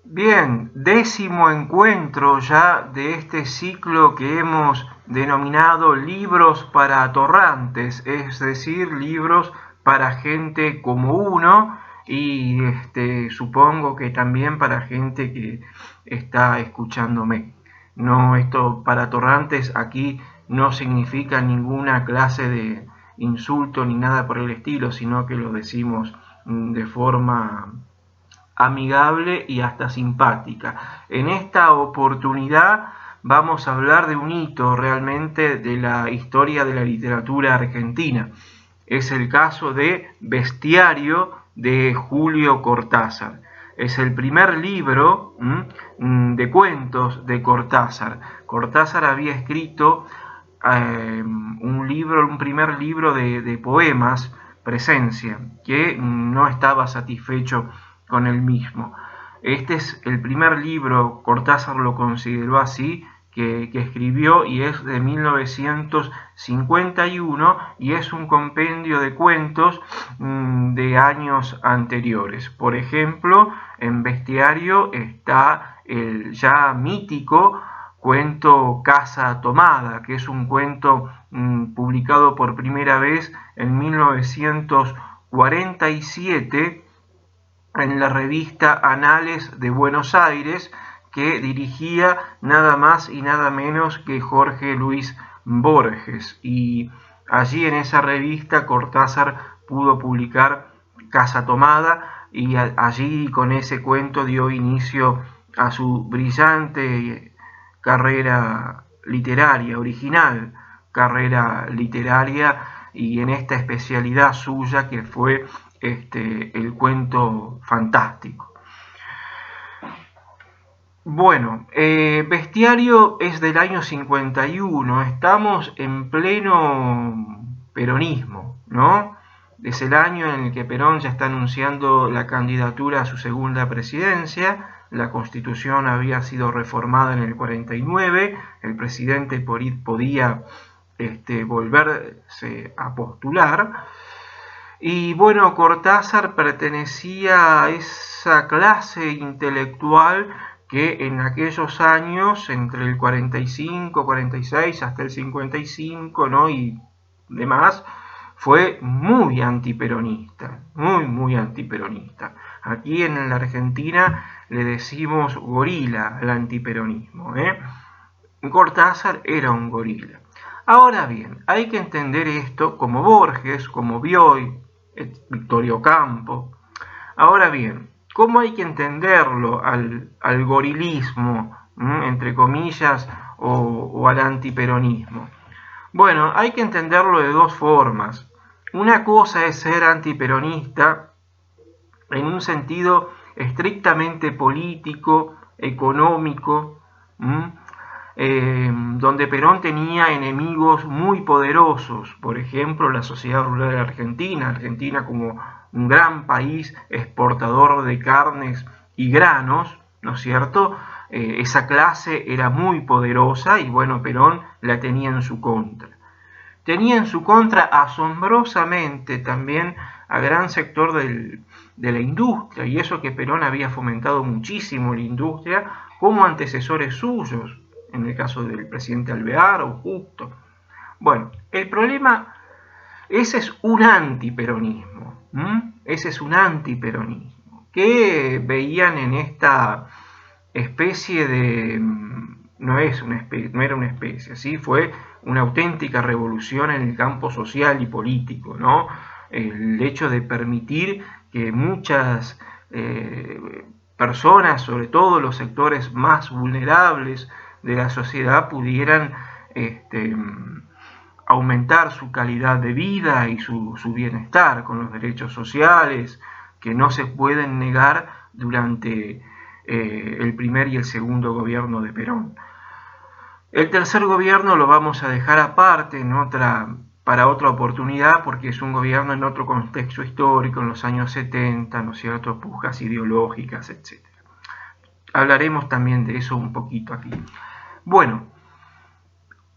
Bien, décimo encuentro ya de este ciclo que hemos denominado libros para atorrantes, es decir, libros para gente como uno y supongo que también para gente que está escuchándome. No, esto para atorrantes aquí no significa ninguna clase de insulto ni nada por el estilo, sino que lo decimos de forma amigable y hasta simpática. En esta oportunidad vamos a hablar de un hito realmente de la historia de la literatura argentina. Es el caso de Bestiario de Julio Cortázar. Es el primer libro de cuentos de Cortázar. Cortázar había escrito un primer libro de poemas, Presencia, que no estaba satisfecho con el mismo. Este es el primer libro, Cortázar lo consideró así, que escribió y es de 1951 y es un compendio de cuentos de años anteriores. Por ejemplo, en Bestiario está el ya mítico cuento Casa Tomada, que es un cuento publicado por primera vez en 1947 en la revista Anales de Buenos Aires, que dirigía nada más y nada menos que Jorge Luis Borges. Y allí en esa revista Cortázar pudo publicar Casa Tomada y allí con ese cuento dio inicio a su brillante carrera literaria, original carrera literaria y en esta especialidad suya que fue el cuento fantástico. Bueno, Bestiario es del año 51, estamos en pleno peronismo, ¿no? Es el año en el que Perón ya está anunciando la candidatura a su segunda presidencia, la Constitución había sido reformada en el 49, el presidente podía volverse a postular. Y bueno, Cortázar pertenecía a esa clase intelectual que en aquellos años, entre el 45, 46 hasta el 55, ¿no? Y demás, fue muy antiperonista, muy antiperonista. Aquí en la Argentina le decimos gorila al antiperonismo, ¿eh? Cortázar era un gorila. Ahora bien, hay que entender esto como Borges, como Bioy, Victorio Campo. Ahora bien, ¿cómo hay que entenderlo al gorilismo, entre comillas, o al antiperonismo? Bueno, hay que entenderlo de dos formas. Una cosa es ser antiperonista en un sentido estrictamente político, económico, donde Perón tenía enemigos muy poderosos, por ejemplo la sociedad rural argentina, Argentina como un gran país exportador de carnes y granos, ¿no es cierto? Esa clase era muy poderosa y bueno, Perón la tenía en su contra. Tenía en su contra asombrosamente también a gran sector de la industria, y eso que Perón había fomentado muchísimo la industria como antecesores suyos, en el caso del presidente Alvear o Justo. Bueno, el problema, ese es un antiperonismo, ese es un antiperonismo, que veían en esta especie de, no era una especie, ¿sí? Fue una auténtica revolución en el campo social y político, ¿no? El hecho de permitir que muchas personas, sobre todo los sectores más vulnerables de la sociedad, pudieran aumentar su calidad de vida y su bienestar con los derechos sociales que no se pueden negar durante el primer y el segundo gobierno de Perón. El tercer gobierno lo vamos a dejar aparte para otra oportunidad porque es un gobierno en otro contexto histórico, en los años 70, ¿no es cierto?, pujas ideológicas, etc. Hablaremos también de eso un poquito aquí. Bueno,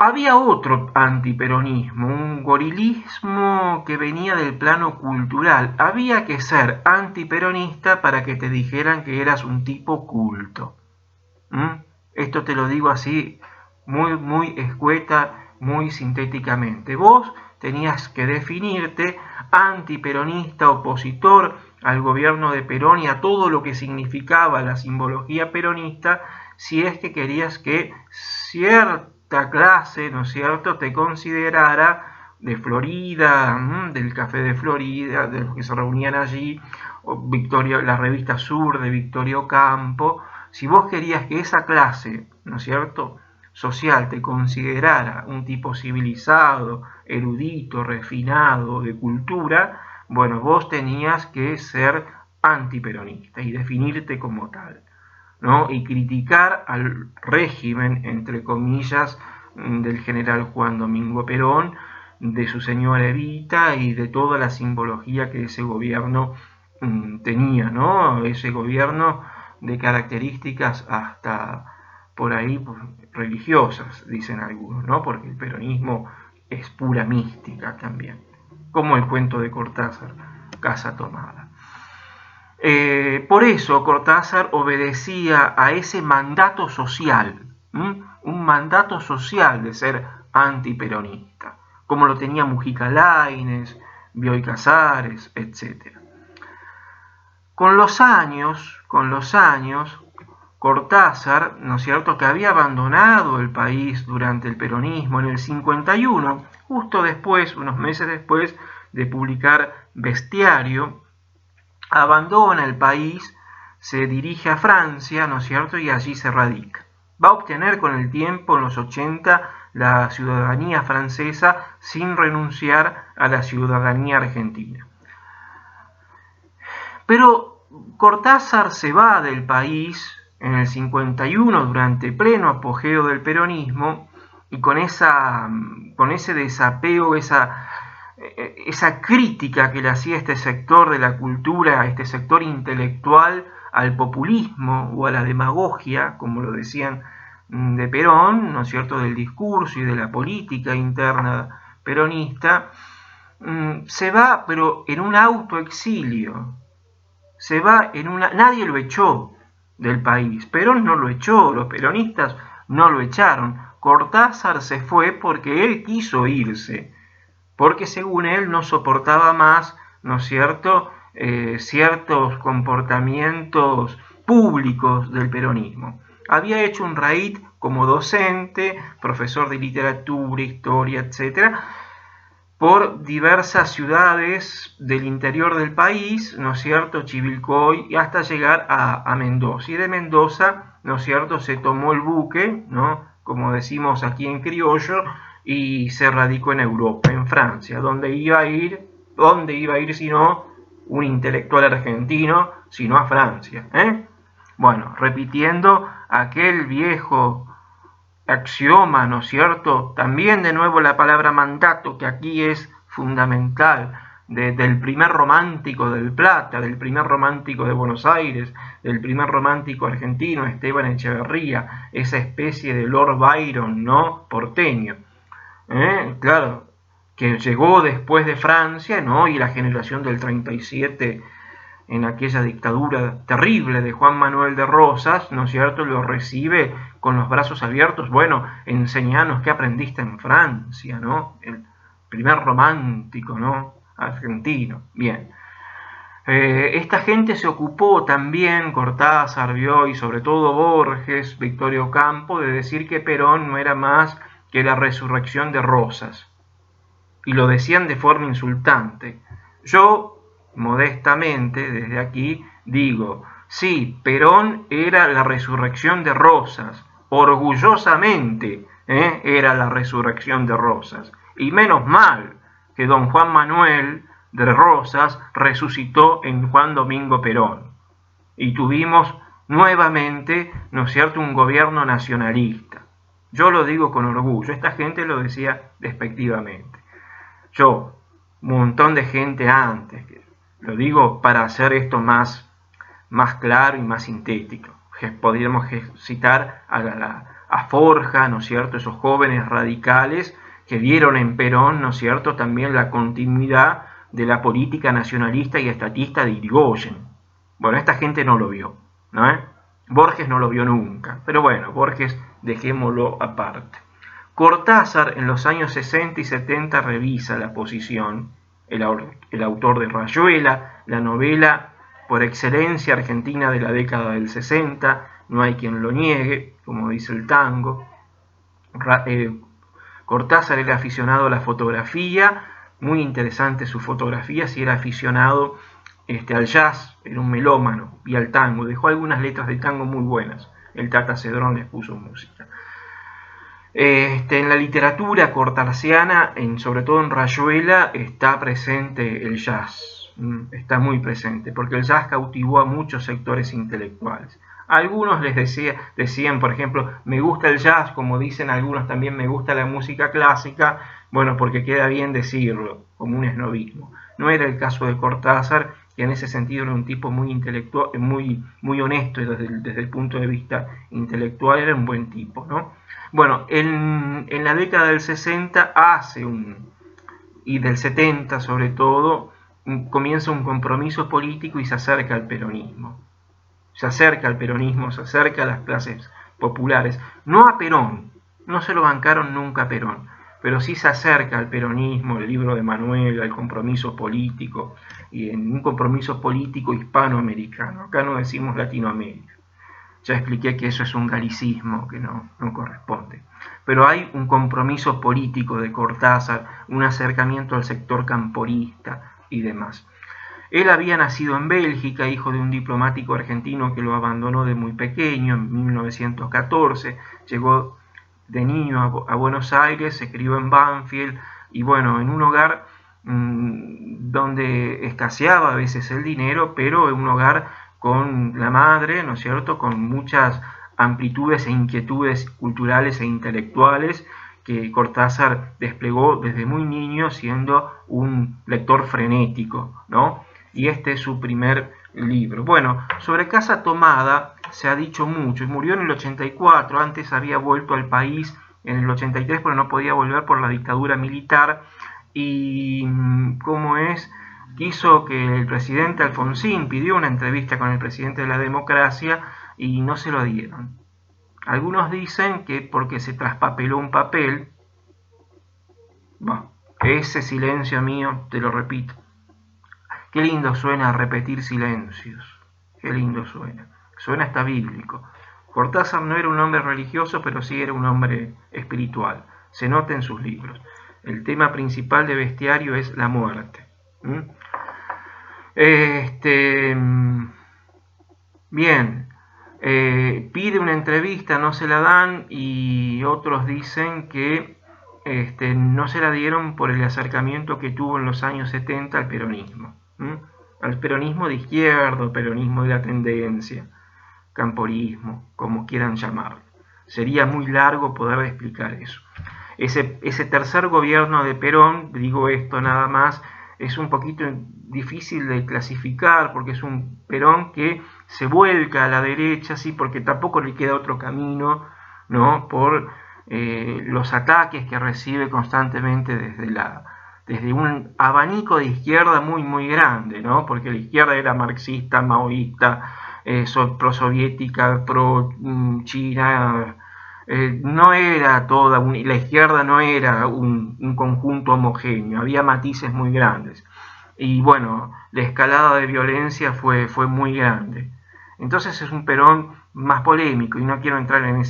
Había otro antiperonismo, un gorilismo que venía del plano cultural. Había que ser antiperonista para que te dijeran que eras un tipo culto. ¿Mm? Esto te lo digo así, muy escueta, muy sintéticamente. Vos tenías que definirte antiperonista, opositor al gobierno de Perón y a todo lo que significaba la simbología peronista, si es que querías que cierta clase, ¿no es cierto?, te considerara de Florida, del Café de Florida, de los que se reunían allí, o la revista Sur de Victorio Campo. Si vos querías que esa clase, ¿no es cierto?, social te considerara un tipo civilizado, erudito, refinado, de cultura, bueno, vos tenías que ser antiperonista y definirte como tal, ¿no? Y criticar al régimen, entre comillas, del general Juan Domingo Perón, de su señora Evita y de toda la simbología que ese gobierno tenía, ¿no? Ese gobierno de características hasta por ahí religiosas, dicen algunos, ¿no? Porque el peronismo es pura mística también, como el cuento de Cortázar, Casa Tomada. Por eso Cortázar obedecía a ese mandato social, un mandato social de ser antiperonista, como lo tenía Mujica Lainez, Bioy Casares, etc. Con los años, Cortázar, ¿no es cierto?, que había abandonado el país durante el peronismo en el 51, justo después, unos meses después de publicar Bestiario, abandona el país, se dirige a Francia, ¿no es cierto?, y allí se radica. Va a obtener con el tiempo, en los 80, la ciudadanía francesa sin renunciar a la ciudadanía argentina. Pero Cortázar se va del país en el 51 durante pleno apogeo del peronismo y con ese desapego, esa crítica que le hacía este sector de la cultura, este sector intelectual al populismo o a la demagogia, como lo decían de Perón, ¿no es cierto?, del discurso y de la política interna peronista, se va, pero en un autoexilio. Se va nadie lo echó del país. Perón no lo echó, los peronistas no lo echaron. Cortázar se fue porque él quiso irse, porque según él no soportaba más, ¿no es cierto?, ciertos comportamientos públicos del peronismo. Había hecho un raíz como docente, profesor de literatura, historia, etcétera, por diversas ciudades del interior del país, ¿no es cierto?, Chivilcoy, y hasta llegar a Mendoza. Y de Mendoza, ¿no es cierto?, se tomó el buque, ¿no?, como decimos aquí en criollo, y se radicó en Europa, en Francia, ¿dónde iba a ir si no un intelectual argentino, sino a Francia, ¿eh? Bueno, repitiendo aquel viejo axioma, ¿no es cierto? También de nuevo la palabra mandato, que aquí es fundamental, del primer romántico del Plata, del primer romántico de Buenos Aires, del primer romántico argentino, Esteban Echeverría, esa especie de Lord Byron, ¿no?, porteño. Claro, que llegó después de Francia, ¿no?, y la generación del 37, en aquella dictadura terrible de Juan Manuel de Rosas, ¿no es cierto?, lo recibe con los brazos abiertos. Bueno, enseñanos qué aprendiste en Francia, ¿no? El primer romántico, ¿no?, argentino. Bien. Esta gente se ocupó también, Cortázar, Bioy, sobre todo Borges, Victorio Campo, de decir que Perón no era más que la resurrección de Rosas. Y lo decían de forma insultante. Yo, modestamente, desde aquí, digo, sí, Perón era la resurrección de Rosas, orgullosamente era la resurrección de Rosas. Y menos mal que don Juan Manuel de Rosas resucitó en Juan Domingo Perón. Y tuvimos nuevamente, ¿no es cierto?, un gobierno nacionalista. Yo lo digo con orgullo, esta gente lo decía despectivamente. Yo, un montón de gente antes, lo digo para hacer esto más claro y más sintético. Podríamos citar a a Forja, ¿no es cierto?, esos jóvenes radicales que vieron en Perón, ¿no es cierto?, también la continuidad de la política nacionalista y estatista de Irigoyen. Bueno, esta gente no lo vio, ¿no? Borges no lo vio nunca, pero bueno, Borges dejémoslo aparte. Cortázar en los años 60 y 70 revisa la posición, el autor de Rayuela, la novela por excelencia argentina de la década del 60, no hay quien lo niegue, como dice el tango. Cortázar era aficionado a la fotografía, muy interesante su fotografía, si era aficionado al jazz, era un melómano, y al tango, dejó algunas letras de tango muy buenas, el Tata Cedrón les puso música. En la literatura cortasiana, sobre todo en Rayuela, está presente el jazz, está muy presente, porque el jazz cautivó a muchos sectores intelectuales. Algunos les decían, por ejemplo, me gusta el jazz, como dicen algunos también me gusta la música clásica, bueno, porque queda bien decirlo, como un esnobismo. No era el caso de Cortázar, que en ese sentido era un tipo muy intelectual, muy honesto desde el punto de vista intelectual, era un buen tipo, ¿no? Bueno, en la década del 60 y del 70 sobre todo, comienza un compromiso político y se acerca al peronismo. Se acerca al peronismo, se acerca a las clases populares. No a Perón, no se lo bancaron nunca a Perón, pero sí se acerca al peronismo, el libro de Manuel, al compromiso político, y en un compromiso político hispanoamericano. Acá no decimos Latinoamérica. Ya expliqué que eso es un galicismo que no corresponde. Pero hay un compromiso político de Cortázar, un acercamiento al sector camporista y demás. Él había nacido en Bélgica, hijo de un diplomático argentino que lo abandonó de muy pequeño, en 1914. Llegó de niño a Buenos Aires, se crió en Banfield y bueno, en un hogar donde escaseaba a veces el dinero, pero en un hogar con la madre, ¿no es cierto?, con muchas amplitudes e inquietudes culturales e intelectuales que Cortázar desplegó desde muy niño siendo un lector frenético, ¿no? Y este es su primer libro. Bueno, sobre Casa Tomada se ha dicho mucho, murió en el 84, antes había vuelto al país en el 83, pero no podía volver por la dictadura militar, y quiso que el presidente Alfonsín pidió una entrevista con el presidente de la democracia y no se lo dieron. Algunos dicen que porque se traspapeló un papel. Bueno, ese silencio mío, te lo repito. Qué lindo suena repetir silencios. Qué lindo suena. Suena hasta bíblico. Cortázar no era un hombre religioso, pero sí era un hombre espiritual. Se nota en sus libros. El tema principal de Bestiario es la muerte. Bien, pide una entrevista, no se la dan, y otros dicen que no se la dieron por el acercamiento que tuvo en los años 70 al peronismo. Al peronismo de izquierda, peronismo de la tendencia, camporismo, como quieran llamarlo. Sería muy largo poder explicar eso. Ese tercer gobierno de Perón, digo esto nada más, es un poquito difícil de clasificar porque es un Perón que se vuelca a la derecha, sí, porque tampoco le queda otro camino, ¿no?, por los ataques que recibe constantemente desde un abanico de izquierda muy muy grande, ¿no?, porque la izquierda era marxista, maoísta, prosoviética, pro China. No era toda, la izquierda no era un conjunto homogéneo, había matices muy grandes. Y bueno, la escalada de violencia fue muy grande. Entonces es un Perón más polémico y no quiero entrar en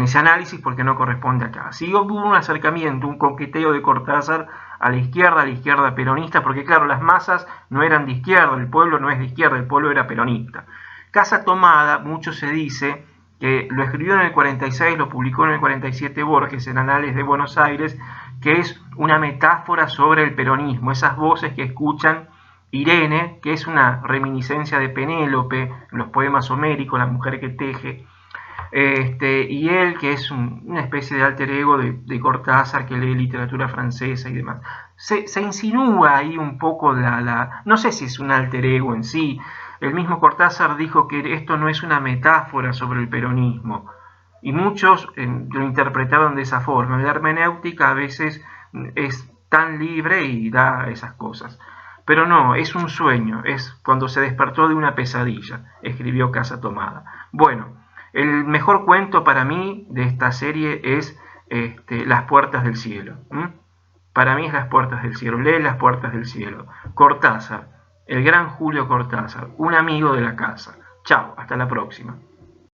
ese análisis porque no corresponde acá. Sí hubo un acercamiento, un coqueteo de Cortázar a la izquierda peronista, porque claro, las masas no eran de izquierda, el pueblo no es de izquierda, el pueblo era peronista. Casa Tomada, mucho se dice que lo escribió en el 46, lo publicó en el 47 Borges en Anales de Buenos Aires, que es una metáfora sobre el peronismo, esas voces que escuchan Irene, que es una reminiscencia de Penélope en los poemas homéricos, la mujer que teje, y él, que es una especie de alter ego de Cortázar, que lee literatura francesa y demás. Se insinúa ahí un poco no sé si es un alter ego en sí, El mismo Cortázar dijo que esto no es una metáfora sobre el peronismo, y muchos lo interpretaron de esa forma. La hermenéutica a veces es tan libre y da esas cosas. Pero no, es un sueño, es cuando se despertó de una pesadilla, escribió Casa Tomada. Bueno, el mejor cuento para mí de esta serie es Las Puertas del Cielo. Para mí es Las Puertas del Cielo, lee Las Puertas del Cielo. Cortázar, el gran Julio Cortázar, un amigo de la casa. Chao, hasta la próxima.